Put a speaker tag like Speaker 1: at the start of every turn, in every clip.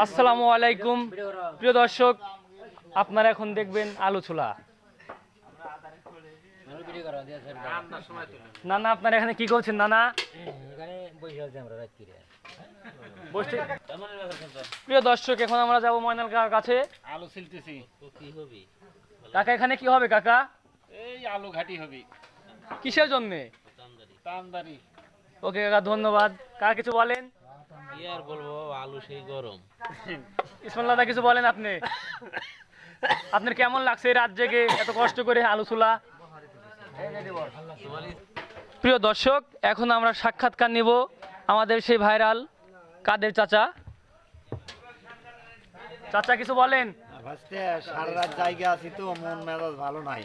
Speaker 1: আসসালামু আলাইকুম প্রিয় দর্শক, আপনারা এখন দেখবেন আলু ছোলা। নানা আপনারা এখানে কি করছেন? নানা প্রিয় দর্শক, এখন আমরা যাবো ময়নাল কাকার কাছে।
Speaker 2: আলু ছিলতেছি।
Speaker 1: কাকা এখানে কি হবে কাকা?
Speaker 2: এই আলু ঘাটি হবে।
Speaker 1: কিসের জন্য?
Speaker 2: তামদারি।
Speaker 1: ওকে কাকা, ধন্যবাদ। কাকা কিছু বলেন?
Speaker 3: কি আর বলবো, আলু সেই গরম।
Speaker 1: ইসমাইল দা কিছু বলেন আপনি? আপনার কেমন লাগছে রাত জেগে এত কষ্ট করে আলু ছোলা? প্রিয় দর্শক, এখন আমরা সাক্ষাৎকার নিব আমাদের সেই ভাইরাল কাদের চাচা। চাচা কিছু বলেন?
Speaker 4: সারা রাত জায়গা আছি তো, মন মেজাজ ভালো নাই।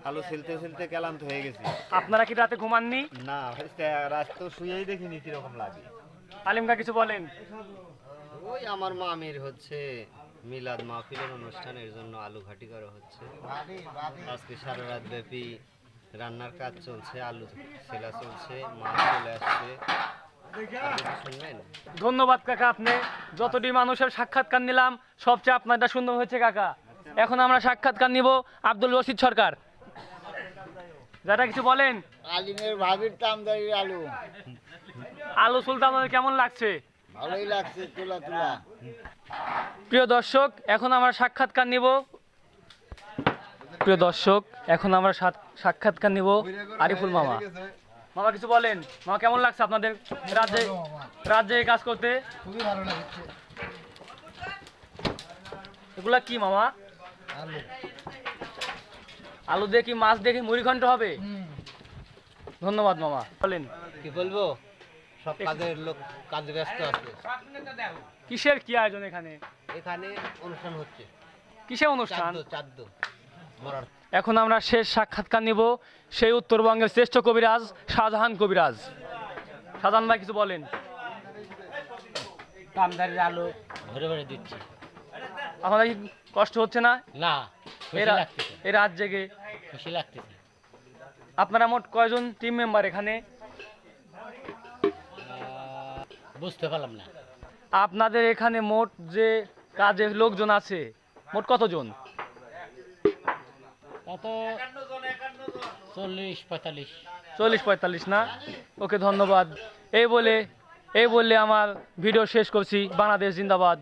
Speaker 4: আলু ছিলতে ছিলতে ক্লান্ত হয়ে গেছি।
Speaker 1: আপনারা কি রাতে ঘুমাননি?
Speaker 4: না রাত তো শুয়েই দেখিনি কিরকম লাগে।
Speaker 1: আলিমকা কিছু বলেন?
Speaker 5: ওই আমার মামির হচ্ছে মিলাদ মাহফিলের অনুষ্ঠানের জন্য আলু ঘাটি করা হচ্ছে। আজকে সারা রাত ব্যাপী রান্নার কাজ চলছে, আলু ছেলা চলছে, মাছ চলে আসছে। শুনবেন?
Speaker 1: ধন্যবাদ কাকা, আপনি যতটি মানুষের সাক্ষাৎকার নিলাম সবচেয়ে আপনারটা সুন্দর হয়েছে কাকা। এখন আমরা সাক্ষাৎকার নিব আব্দুল রশিদ সরকার। যারা কিছু বলেন?
Speaker 4: আলিমের ভাবির তামদারি আলু
Speaker 1: আলু সুলতান কেমন লাগছে?
Speaker 4: ভালোই লাগছে, তোলা তোলা।
Speaker 1: প্রিয় দর্শক, এখন আমরা সাক্ষাৎকার নিব আরিফুল মামা। মামা কিছু বলেন? মামা কেমন লাগছে আপনাদের রাজ্যে কাজ করতে?
Speaker 4: খুবই ভালো লাগছে।
Speaker 1: এগুলা কি মামা? আলু দিয়ে কি মাছ দিয়ে কি মুড়ি ঘন্ট হবে? ধন্যবাদ মামা। বলেন
Speaker 5: কি বলবো, সব কাজের লোক কাজে ব্যস্ত আছে।
Speaker 1: কিসের কি আয়োজন এখানে?
Speaker 5: এখানে অনুষ্ঠান হচ্ছে,
Speaker 1: কিসের অনুষ্ঠান?
Speaker 5: চাদ্দ মরার।
Speaker 1: এখন আমরা শেষ সাক্ষাৎকার নিব সেই উত্তরবঙ্গের শ্রেষ্ঠ কবিরাজ শাহজাহান কবিরাজ। শাহজাহান ভাই কিছু বলেন?
Speaker 3: তামদারির আলু ভরে ভরে দিচ্ছি।
Speaker 1: আপনাদের কি কষ্ট হচ্ছে না
Speaker 3: না,
Speaker 1: এই রাত জেগে?
Speaker 3: খুশি লাগতেছে।
Speaker 1: আপনারা মোট কয়জন টিম মেম্বার এখানে?
Speaker 3: বুঝতে পারলাম না।
Speaker 1: আপনাদের এখানে মোট যে কাজের লোকজন আছে মোট কতজন?
Speaker 3: কত 40-45।
Speaker 1: 40-45 না? ওকে ধন্যবাদ। এই বলে আমার ভিডিও শেষ করছি। বাংলাদেশ জিন্দাবাদ।